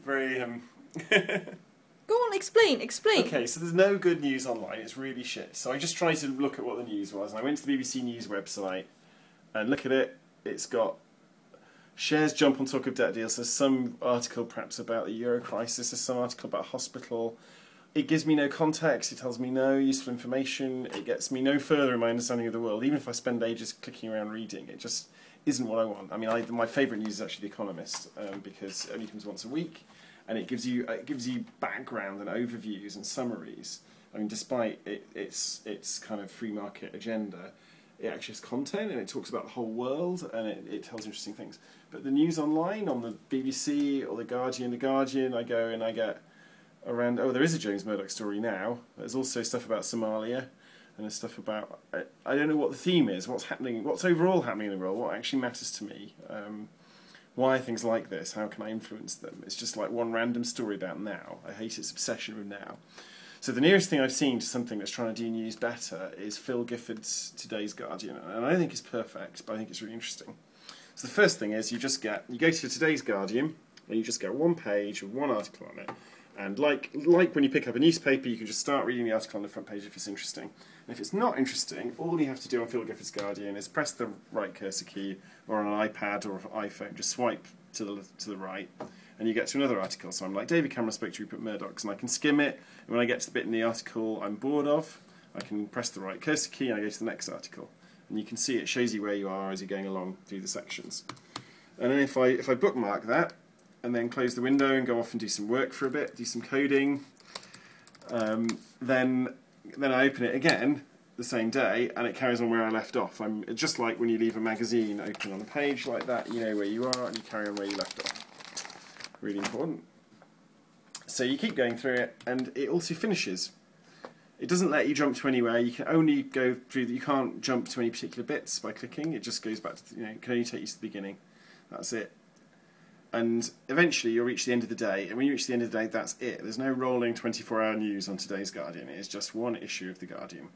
very Go on, explain. Okay, so there's no good news online. It's really shit. So I just tried to look at what the news was, and I went to the BBC News website and look at it. It's got shares jump on talk of debt deals. There's some article perhaps about the euro crisis. There's some article about a hospital. It gives me no context. It tells me no useful information. It gets me no further in my understanding of the world. Even if I spend ages clicking around reading, it just isn't what I want. I mean, my favourite news is actually The Economist because it only comes once a week. And it gives you background and overviews and summaries. I mean, despite its kind of free market agenda, it actually has content and it talks about the whole world and it tells interesting things. But the news online on the BBC or the Guardian, I go and I get around. Oh, there is a James Murdoch story now. There's also stuff about Somalia and there's stuff about I don't know what the theme is. What's happening? What's overall happening in the world? What actually matters to me? Why are things like this? How can I influence them? It's just like one random story about now. I hate its obsession with now. So the nearest thing I've seen to something that's trying to do news better is Phil Gifford's Today's Guardian. And I don't think it's perfect, but I think it's really interesting. So the first thing is you go to Today's Guardian and you just get one page with one article on it. And like when you pick up a newspaper, you can just start reading the article on the front page if it's interesting. And if it's not interesting, all you have to do on Phil Gifford's Guardian is press the right cursor key, or on an iPad or an iPhone, just swipe to the right, and you get to another article. So I'm like, David Cameron spoke to Rupert Murdoch, and I can skim it, and when I get to the bit in the article I'm bored of, I can press the right cursor key and I go to the next article. And you can see it shows you where you are as you're going along through the sections. And then if I bookmark that, and then close the window and go off and do some work for a bit, do some coding, then I open it again the same day and it carries on where I left off. I'm just like when you leave a magazine open on a page like that, you know where you are and you carry on where you left off. Really important. So you keep going through it and it also finishes. It doesn't let you jump to anywhere. You can only go through, you can't jump to any particular bits by clicking. It just goes back to, it can only take you to the beginning. That's it. And eventually you'll reach the end of the day, and when you reach the end of the day, that's it. There's no rolling 24-hour news on Today's Guardian. It is just one issue of The Guardian.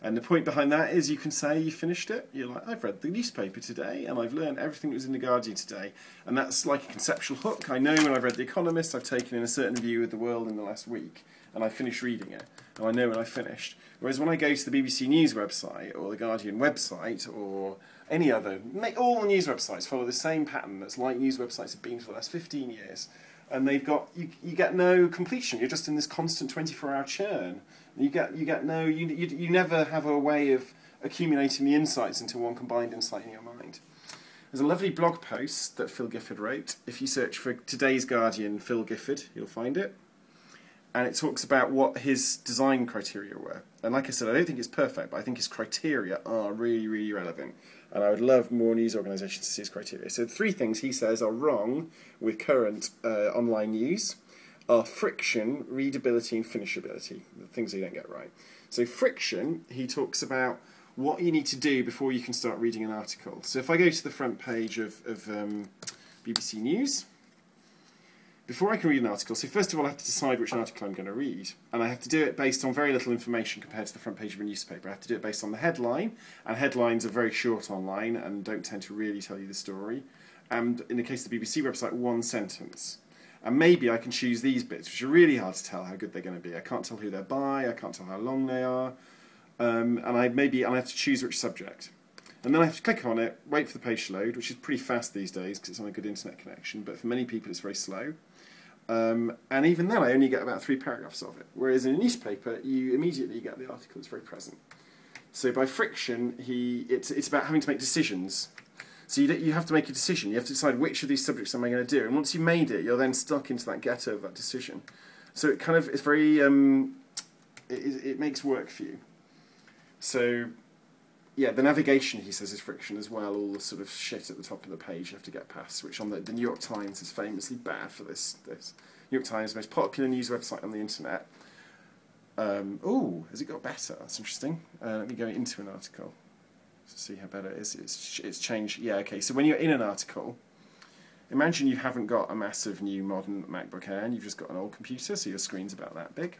And the point behind that is you can say you finished it. You're like, I've read the newspaper today, and I've learned everything that was in The Guardian today. And that's like a conceptual hook. I know when I've read The Economist, I've taken in a certain view of the world in the last week, and I finished reading it. And I know when I finished. Whereas when I go to the BBC News website, or the Guardian website, or any other, all the news websites follow the same pattern that's like news websites have been for the last 15 years. And they've got, you get no completion, you're just in this constant 24-hour churn. You never have a way of accumulating the insights into one combined insight in your mind. There's a lovely blog post that Phil Gifford wrote. If you search for Today's Guardian Phil Gifford, you'll find it. And it talks about what his design criteria were. And like I said, I don't think it's perfect, but I think his criteria are really, really relevant. And I would love more news organisations to see his criteria. So the three things he says are wrong with current online news are friction, readability and finishability, the things you don't get right. So friction, he talks about what you need to do before you can start reading an article. So if I go to the front page of BBC News, before I can read an article, so first of all I have to decide which article I'm going to read, and I have to do it based on very little information compared to the front page of a newspaper. I have to do it based on the headline, and headlines are very short online and don't tend to really tell you the story. And in the case of the BBC website, one sentence. And maybe I can choose these bits, which are really hard to tell how good they're going to be. I can't tell who they're by, I can't tell how long they are, and I have to choose which subject. And then I have to click on it, wait for the page to load, which is pretty fast these days because it's on a good internet connection, but for many people it's very slow. And even then I only get about 3 paragraphs of it, whereas in a newspaper you immediately get the article, it's very present. So by friction, it's about having to make decisions. So you have to make a decision, you have to decide which of these subjects am I going to do, and once you've made it, you're then stuck into that ghetto of that decision. So it kind of, it's very, it makes work for you. So yeah, the navigation, he says, is friction as well, all the sort of shit at the top of the page you have to get past, which on the New York Times is famously bad for this. New York Times, the most popular news website on the internet. Oh, has it got better? That's interesting. Let me go into an article to see how better it is. It's changed. Yeah, okay, so when you're in an article, imagine you haven't got a massive new modern MacBook Air and you've just got an old computer, so your screen's about that big.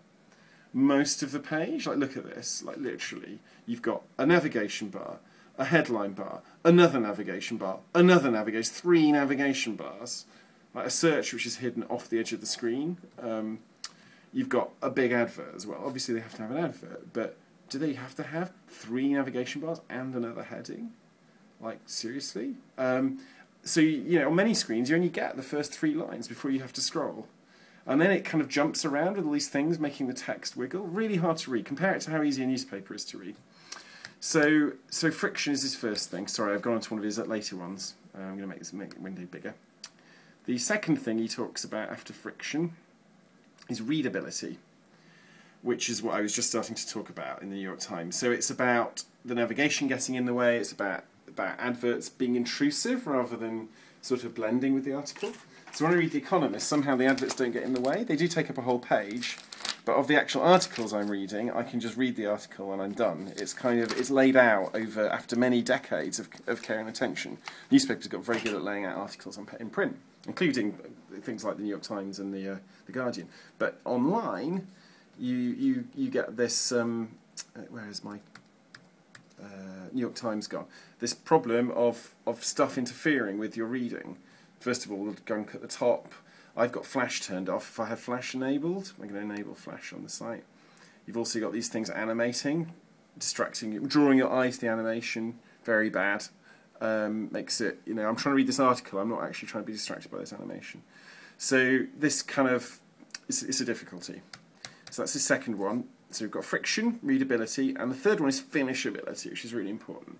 Most of the page, like look at this, like literally, you've got a navigation bar, a headline bar, another navigation bar, another navigation, 3 navigation bars. like a search which is hidden off the edge of the screen. You've got a big advert as well. Obviously they have to have an advert, but do they have to have 3 navigation bars and another heading? Like, seriously? So, you know, on many screens you only get the first 3 lines before you have to scroll. And then it kind of jumps around with all these things, making the text wiggle. Really hard to read. Compare it to how easy a newspaper is to read. So friction is his first thing. Sorry, I've gone on to one of his later ones. I'm going to make this window bigger. The second thing he talks about after friction is readability, which is what I was just starting to talk about in the New York Times. So it's about the navigation getting in the way. It's about adverts being intrusive rather than sort of blending with the article. So when I read The Economist, somehow the adverts don't get in the way. They do take up a whole page, but of the actual articles I'm reading, I can just read the article and I'm done. It's laid out over after many decades of care and attention. Newspapers got very good at laying out articles in print, including things like the New York Times and the Guardian. But online, you get this. Where is my New York Times gone? This problem of stuff interfering with your reading. First of all, the gunk at the top. I've got Flash turned off. If I have Flash enabled, I'm going to enable Flash on the site. You've also got these things animating, distracting you, drawing your eye to the animation. Very bad. Makes it, you know, I'm trying to read this article. I'm not actually trying to be distracted by this animation. So this kind of, it's a difficulty. So that's the second one. So we've got friction, readability, and the third one is finishability, which is really important.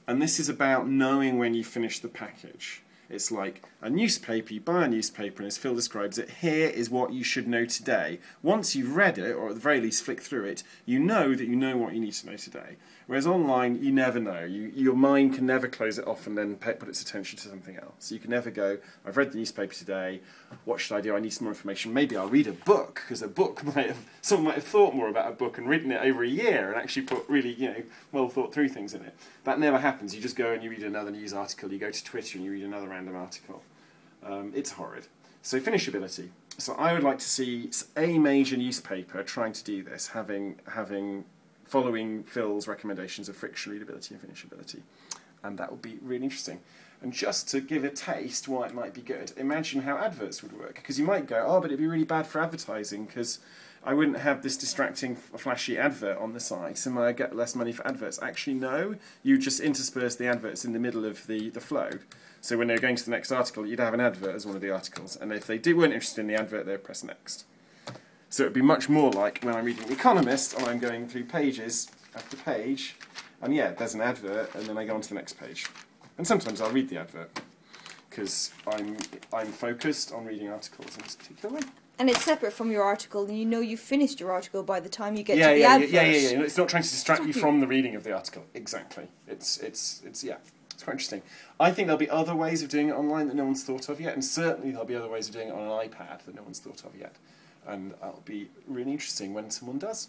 And this is about knowing when you finish the package. It's like a newspaper, you buy a newspaper, and as Phil describes it, here is what you should know today. Once you've read it, or at the very least flick through it, you know that you know what you need to know today. Whereas online, you never know. Your mind can never close it off and then put its attention to something else. You can never go, I've read the newspaper today, what should I do? I need some more information. Maybe I'll read a book, because someone might have thought more about a book and written it over a year and actually put really, you know, well thought through things in it. That never happens. You just go and you read another news article, you go to Twitter and you read another random article. It's horrid. So finishability. So I would like to see a major newspaper trying to do this, following Phil's recommendations of friction, readability and finishability. And that would be really interesting. And just to give a taste why it might be good, imagine how adverts would work. Because you might go, oh, but it'd be really bad for advertising because I wouldn't have this distracting, flashy advert on the site, so I get less money for adverts. Actually, no. You just intersperse the adverts in the middle of the flow. So when they're going to the next article, you'd have an advert as one of the articles. And if they weren't interested in the advert, they'd press next. So it would be much more like when I'm reading The Economist and I'm going through pages after page, and yeah, there's an advert, and then I go on to the next page. And sometimes I'll read the advert, because I'm focused on reading articles in this particular way. And it's separate from your article, and you know you've finished your article by the time you get to the advert. Yeah. It's not trying to distract you from the reading of the article. Exactly. It's quite interesting. I think there'll be other ways of doing it online that no one's thought of yet, and certainly there'll be other ways of doing it on an iPad that no one's thought of yet. And that'll be really interesting when someone does.